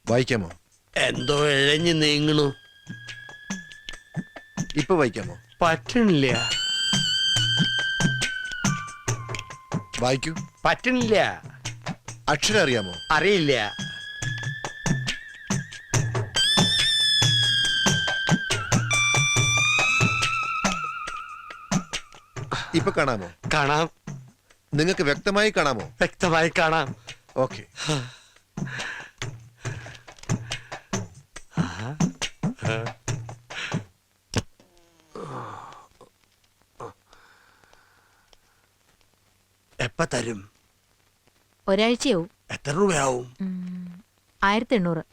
വായിക്കാമോ? എന്തോ ഇഴഞ്ഞു നീങ്ങണു. ഇപ്പൊ വായിക്കാമോ? പറ്റണില്ല. വായിക്കൂ. പറ്റണില്ല. അക്ഷരം അറിയാമോ? അറിയില്ല. ഇപ്പൊ കാണാമോ? കാണാം. നിങ്ങൾക്ക് വ്യക്തമായി കാണാമോ? വ്യക്തമായി കാണാം. ഓക്കെ. എപ്പ തരും? ഒരാഴ്ചയാവും. എത്ര രൂപയാവും? 1800.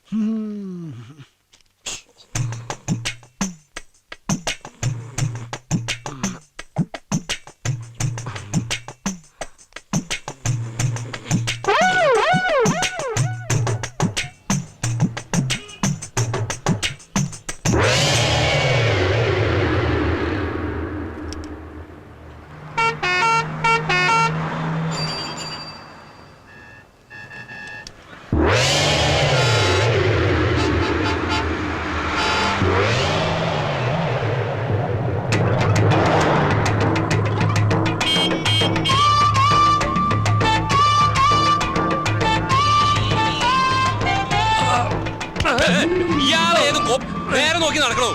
നേരെ നോക്കി നടക്കണോ?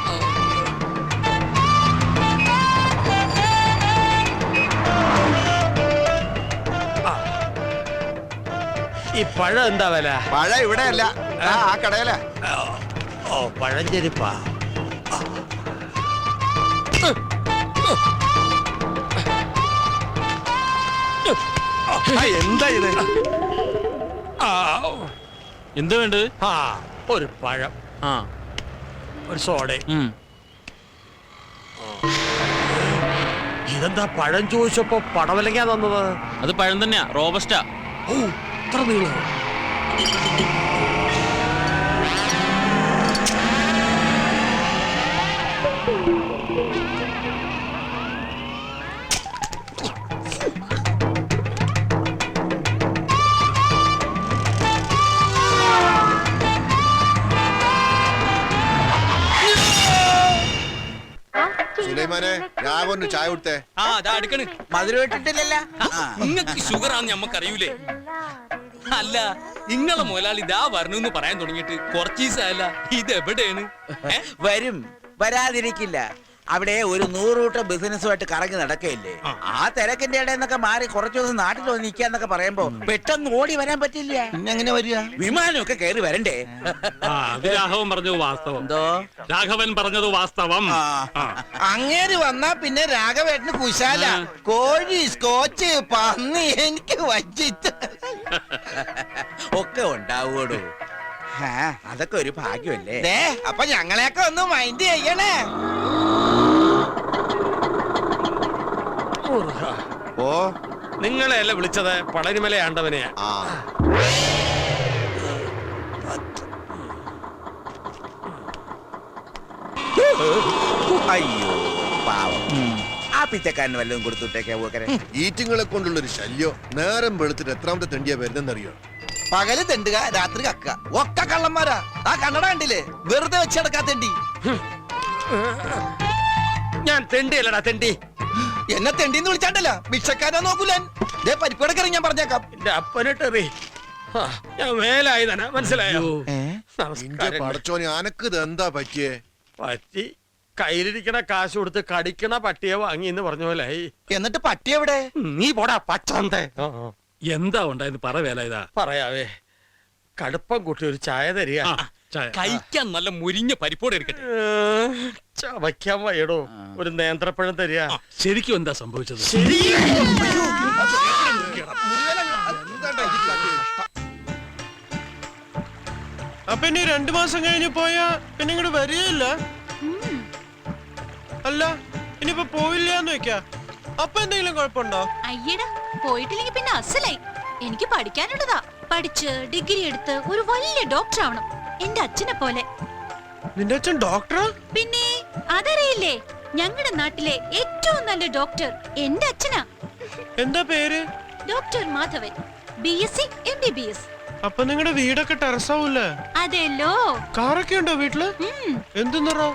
ഈ പഴം എന്താ വില? പഴം ഇവിടെ അല്ല, ആ കടയില. ഓ, പഴഞ്ചെരിപ്പാ. എന്താ ഇത്? എന്ത് വേണ്ടത്? ആ, ഒരു പഴം, ഒരു സോഡ. ഇതെന്താ പഴം ചോദിച്ചപ്പോ പടവലങ്ങാ തന്നത്? അത് പഴം തന്നെയാ, റോബസ്റ്റാ. ഓ, ഇത്ര നീളോ? സുലൈമാനെ, രാഘവന് ചായ കൊടുത്തേ. മധുരം ഇട്ടിട്ടില്ലല്ലോ. നിങ്ങക്ക് ഷുഗർ ആണെന്ന് ഞമ്മക്കറിയൂലേ? അല്ല, നിങ്ങളെ മുതലാളി ഇതാ വരണമെന്ന് പറയാൻ തുടങ്ങിയിട്ട് കുറച്ച് ദിവസമല്ല. ഇത് എവിടെയാണ്? വരും, വരാതിരിക്കില്ല. അവിടെ ഒരു 100 കൂട്ടം ബിസിനസ്സുമായിട്ട് കറങ്ങി നടക്കയില്ലേ? ആ തിരക്കിന്റെ ഇടയിൽ മാറി കുറച്ചു ദിവസം നാട്ടിൽ വന്ന് നിൽക്കാന്നൊക്കെ പറയുമ്പോ പെട്ടെന്ന് ഓടി വരാൻ പറ്റില്ല. പിന്നെ എങ്ങനെ വരിക? വിമാനമൊക്കെ കയറി വരണ്ടേ? രാഘവൻ പറഞ്ഞത് വാസ്തവം. എന്തോ രാഘവൻ പറഞ്ഞത് വാസ്തവം. അങ്ങേര് വന്നാ പിന്നെ രാഘവേട്ടന് കുശാല. കോഴി, സ്കോച്ച്, പന്നി എനിക്ക് വച്ചിട്ട് ഒക്കെ ഉണ്ടാവൂടോ. അതൊക്കെ ഒരു ഭാഗ്യമല്ലേ. അപ്പൊ ഞങ്ങളെയൊക്കെ ഒന്ന് മൈൻഡ് ചെയ്യണേ. ഓ, നിങ്ങളെയല്ല വിളിച്ചത്, പളനിമല ആണ്ടവനെയാ. അയ്യോ പാവം, ആ പിച്ചക്കാരന് വല്ലതും കൊടുത്തുട്ടേക്കാ. ഈറ്റിങ്ങളെ കൊണ്ടുള്ളൊരു ശല്യം. നേരം വെളുത്തിട്ട് എത്രാമത്തെ തെണ്ടിയാ വരുന്നെന്നറിയോ? പകല് തെണ്ടുക, രാത്രി കക്ക. ഒക്കെ കള്ളന്മാരാ. ആ കണ്ണട കണ്ടില്ലേ? വെറുതെ വെച്ചെടുക്കാ തെണ്ടി. ഞാൻ തെണ്ടിയല്ലടാ തെണ്ടി. എന്നെ തെണ്ടിന്ന് വിളിച്ചാണ്ടല്ല, ഭിക്ഷക്കാരോ നോക്കൂലൻ. പരിപ്പടക്കറി ഞാൻ പറഞ്ഞേക്കാം. എന്റെ അപ്പനിട്ടെറി. ഞാൻ മേലായി തന്നെ, മനസ്സിലായോ? പടച്ചോനെ, അനക്ക് ഇത് എന്താ പറ്റിയേ? പറ്റി കയ്യിലിരിക്കണ കാശ് കൊടുത്ത് കടിക്കണ പട്ടിയെ വാങ്ങി എന്ന് പറഞ്ഞ പോലെ. എന്നിട്ട് പട്ടി എവിടെ? നീ പോടാ പച്ചന്തേ. എന്താ ഉണ്ടായെന്ന് പറ വേല. ഇതാ പറയാവേ, കടുപ്പം കൂട്ടി ഒരു ചായ തരിക. കഴിക്കാൻ നല്ല മുരിഞ്ഞ പരിപ്പോടെ എടുക്കട്ടെ. ചവയ്ക്കാൻ വയ്യടോ, ഒരു നേന്ത്രപ്പഴം തരിക. ശരിക്കും എന്താ സംഭവിച്ചത്? അപ്പൊ ഇനി 2 മാസം കഴിഞ്ഞ് പോയാ പിന്നെ ഇങ്ങോട്ട് വരികയില്ല. അല്ല, ഇനിയിപ്പോ പോയില്ലാന്ന് വെക്കാ, അപ്പൊ എന്തെങ്കിലും കുഴപ്പമുണ്ടോ? അയ്യടാ, പോയിട്ടില്ലെങ്കിൽ പിന്നെ അസലായി. എനിക്ക് പഠിക്കാനുള്ളതാ. പഠിച്ച് ഡിഗ്രി എടുത്ത് ഒരു വലിയ ഡോക്ടർ ആവണം, എന്റെ അച്ഛനെ പോലെ. നിന്റെ അച്ഛൻ ഡോക്ടറാ? പിന്നെ അതറിയില്ലേ, ഞങ്ങളുടെ നാട്ടിലെ ഏറ്റവും നല്ല ഡോക്ടർ എന്റെ അച്ഛനാ. എന്താ പേര്? Doctor Madhavan, BSc MBBS. അപ്പൊ നിങ്ങളുടെ വീടൊക്കെ ടെറസാവൂല്ലേ? അതെല്ലോ. കാറൊക്കെ ഉണ്ടോ വീട്ടില്? എന്ത് നിറോ?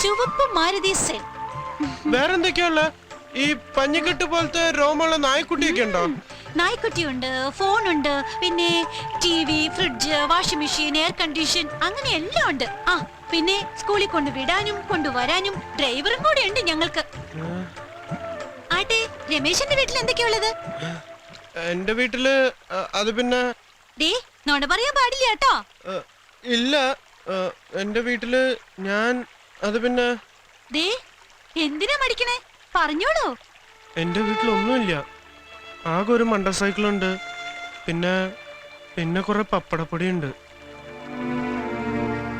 ചുവപ്പ് മാരുതി സെൻ. വേറെന്തൊക്കെയുള്ള? ഈ പഞ്ഞിക്കെട്ട് പോലത്തെ രോമുള്ള നായ്ക്കുട്ടിയൊക്കെ ഉണ്ടോ? നായ്ക്കുട്ടിയുണ്ട്, ഫോണുണ്ട്, പിന്നെ TV, fridge, washing machine, air condition, അങ്ങനെ എല്ലാം ഉണ്ട്. ആ പിന്നെ സ്കൂളിൽ കൊണ്ടുവിടാനും കൊണ്ടുവരാനും ഡ്രൈവറും കൂടെ ഉണ്ട് ഞങ്ങൾക്ക്. ആട്ടെ, രമേശന്റെ വീട്ടിൽ എന്തൊക്കെയുള്ളത്? എന്റെ വീട്ടില് അത് പിന്നെ ദേ, നോണ പറയാൻ പാടില്ല കേട്ടോ. ഇല്ല. എന്റെ വീട്ടില് ഞാൻ അത് പിന്നെ ദേ, എന്തിനാ മടിക്കണേ? പറഞ്ഞോളൂ. എന്റെ വീട്ടിലൊന്നുമില്ല. ആകെ ഒരു മണ്ട സൈക്കിളുണ്ട്, പിന്നെ പിന്നെ കുറെ പപ്പടപ്പൊടിയുണ്ട്.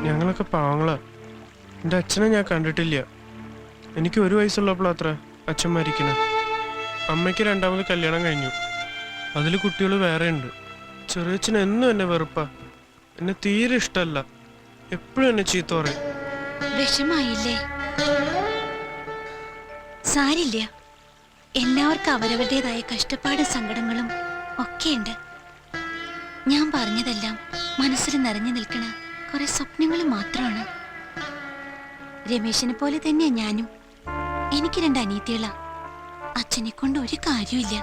ഞങ്ങളൊക്കെ പാവങ്ങളാ. എന്റെ അച്ഛനെ ഞാൻ കണ്ടിട്ടില്ല. എനിക്ക് 1 വയസ്സുള്ളപ്പോഴത്ര അച്ഛൻ മരിക്കണ. അമ്മയ്ക്ക് 2ാമത് കല്യാണം കഴിഞ്ഞു. അതിൽ കുട്ടികൾ വേറെ ഉണ്ട്. ചെറിയച്ഛൻ എന്നും എന്നെ വെറുപ്പാ. എന്നെ തീരെ ഇഷ്ടമല്ല. എപ്പോഴും എന്നെ ചീത്ത പറയും. വിഷമായില്ലേ? സാരില്ല, എല്ലാവർക്കും അവരവരുടേതായ കഷ്ടപ്പാടും സങ്കടങ്ങളും ഒക്കെയുണ്ട്. ഞാൻ പറഞ്ഞതെല്ലാം മനസ്സിൽ നിറഞ്ഞു നിൽക്കണ കുറെ സ്വപ്നങ്ങൾ മാത്രമാണ്. രമേശിനെ പോലെ തന്നെയാ ഞാനും. എനിക്ക് 2 അനിയത്തികളാ. അച്ഛനെ കൊണ്ട് ഒരു കാര്യമില്ല.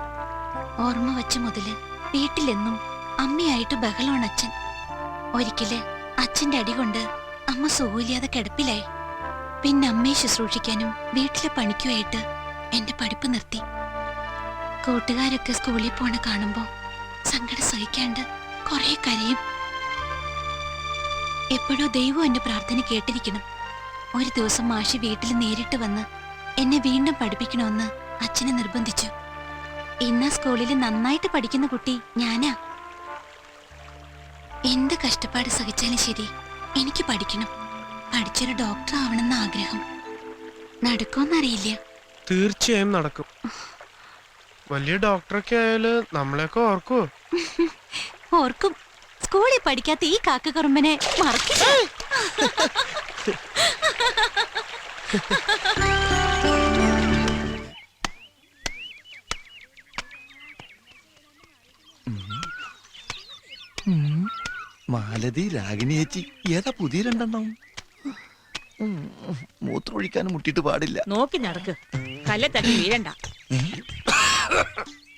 ഓർമ്മ വച്ച മുതല് വീട്ടിലെന്നും അമ്മയായിട്ട് ബഹളമാണ് അച്ഛൻ. ഒരിക്കല് അച്ഛന്റെ അടി കൊണ്ട് അമ്മ സുഖമില്ലാതെ കിടപ്പിലായി. പിന്നെ അമ്മയെ ശുശ്രൂഷിക്കാനും വീട്ടിലെ പണിക്കുമായിട്ട് എന്റെ പഠിപ്പ് നിർത്തി. കൂട്ടുകാരൊക്കെ സ്കൂളിൽ പോണ കാണുമ്പോ സങ്കടം സഹിക്കാണ്ട് കുറെ കരയും. എപ്പോഴോ ദൈവം എന്റെ പ്രാർത്ഥന കേട്ടിരിക്കണം. ഒരു ദിവസം മാഷി വീട്ടിൽ നേരിട്ട് വന്ന് എന്നെ വീണ്ടും പഠിപ്പിക്കണമെന്ന് അച്ഛനെ നിർബന്ധിച്ചു. ഇന്ന സ്കൂളിൽ നന്നായിട്ട് പഠിക്കുന്ന കുട്ടി ഞാനാ. എന്ത് കഷ്ടപ്പാട് സഹിച്ചാലും ശരി, എനിക്ക് പഠിക്കണം. പഠിച്ചൊരു ഡോക്ടർ ആവണമെന്ന ആഗ്രഹം. നടക്കുമെന്നറിയില്ല. തീർച്ചയായും നടക്കും. വലിയ ഡോക്ടറൊക്കെ ആയാല് നമ്മളെയൊക്കെ ഓർക്കുവോ? ഓർക്കും. സ്കൂളിൽ പഠിക്കാത്ത ഈ കാക്കക്കുറുമ്പനെ മറക്കില്ല. മാലതി, രാഗിണി ചേച്ചി, ഏതാ പുതിയ 2 മൂത്രമൊഴിക്കാനും മുട്ടിട്ട് പാടില്ല. നോക്കി നടക്ക്, കല്ലെ തട്ടി വീഴണ്ട.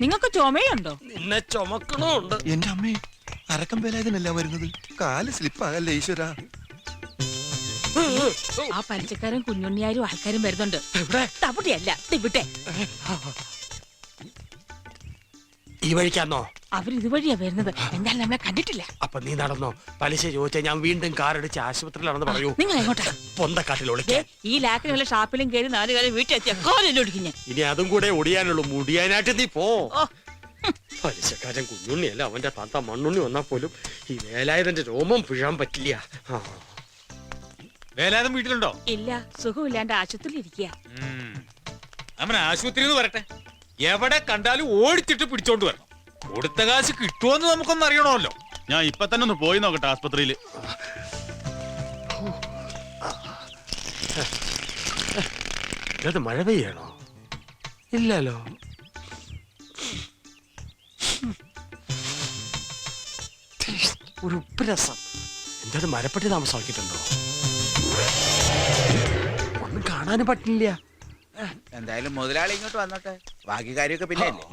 നിങ്ങൾക്ക് ചുമയുണ്ടോ? നിന്നെ ചുമക്കണുണ്ട്. എന്റെ അമ്മേ, അരക്കം വേലായതിനല്ല വരുന്നത്. കാല് സ്ലിപ്പാകല്ലേ ഈശ്വര. ആ പലിച്ചക്കാരും കുഞ്ഞുണ്ണിയാരും ആൾക്കാരും വരുന്നുണ്ട്. തപ്പുട്ടിയല്ല, ഇവിടെ ഈ വഴിക്കാന്നോ? അവരിതുവഴിയാ വരുന്നത്. എന്തായാലും നമ്മളെ കണ്ടിട്ടില്ല. അപ്പൊ നീ നടന്നോ? പലിശ ചോദിച്ചാൽ ഞാൻ വീണ്ടും കാറടിച്ച് ആശുപത്രിയിലാണെന്ന് പറയൂ. നിങ്ങൾ എങ്ങോട്ടാ? പൊന്തക്കാട്ടിൽ ദേ, ഒളിക്കാൻ. ഈ ലാക്കിനുള്ള ഷാപ്പിലും കയറി 4 കാലം വീട്ടിലെത്തിയ കോലെല്ലാം ഒടിക്കും ഞാൻ. ഇനി അതും കൂടെ ഒടിയാനുള്ളൂ. മുടിയാനായിട്ട് നീ പോ. പലിശക്കാരൻ കുഞ്ഞുണ്ണിയല്ല, അവന്റെ താത്ത മണ്ണുണ്ണി വന്നാ പോലും ഈ വേലായുധന്റെ രോമം പിഴാൻ പറ്റില്ല. വേലായുധം വീട്ടിലുണ്ടോ? ഇല്ല, സുഖമില്ലാണ്ട് ആശുപത്രിയിൽ ഇരിക്കുക. അവൻ ആശുപത്രിയിൽ നിന്ന് വരട്ടെ. എവിടെ കണ്ടാലും ഓടിച്ചിട്ട് പിടിച്ചോണ്ട് വരണം. കൊടുത്ത കാശ് കിട്ടുമോന്ന് നമുക്കൊന്നും അറിയണമല്ലോ. ഞാൻ ഇപ്പൊ തന്നെ ഒന്ന് പോയി നോക്കട്ടെ ആസ്പത്രിയില്. ഇത് മഴ പെയ്യണോ? ഇല്ലല്ലോ. ഒരു ഉപ്പുരസം. എന്തായാലും മരപ്പെട്ടി താമസമാക്കിയിട്ടുണ്ടോ? ഒന്നും കാണാനും പറ്റില്ല. എന്തായാലും മുതലാളി ഇങ്ങോട്ട് വന്നോട്ടെ. ബാക്കി കാര്യമൊക്കെ പിന്നെ അല്ലേ.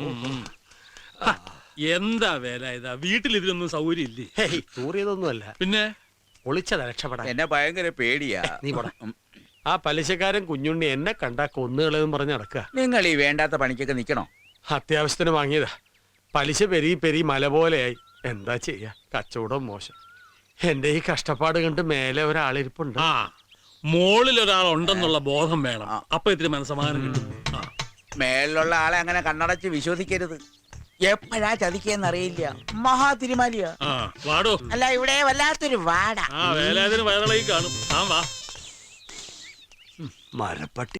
എന്താ വേലായുധ, വീട്ടിൽ ഇതിനൊന്നും സൗകര്യം ഇല്ലേ? തൂറിയതൊന്നുമല്ല, പിന്നെ ഒളിച്ചതാ രക്ഷപ്പെടാൻ. എന്നെ ഭയങ്കര പേടിയാ. നീ പോടാ. ആ പലിശക്കാരൻ കുഞ്ഞുണ്ണി എന്നെ കണ്ടാ കൊന്നുകളെന്ന് പറഞ്ഞ് നടക്കുക. നിങ്ങൾ ഈ വേണ്ടാത്ത പണിക്കൊക്കെ നിക്കണോ? അത്യാവശ്യത്തിന് വാങ്ങിയതാ. പലിശ പെരി മല പോലെയായി. എന്താ ചെയ്യാ, കച്ചവടം മോശം. എന്റെ ഈ കഷ്ടപ്പാട് കണ്ട് മേലെ ഒരാളിരിപ്പുണ്ട്. ആ, മോളിൽ ഒരാളുണ്ടെന്നുള്ള ബോധം വേണം. അപ്പൊ ഇത്തിരി മനസ്സമാധാനം കിട്ടും. മേളിലുള്ള ആളെ അങ്ങനെ കണ്ണടച്ച് വിശ്വസിക്കരുത്. എപ്പോഴാ ചതിക്കെന്നറിയില്ല. മഹാ തിരുമാലിയാ. വാടോ. അല്ല, ഇവിടെ വല്ലാത്തൊരു വാട. വേലായുധന് വയറിളകി കാണും. ആ വാ. മരപ്പട്ടി.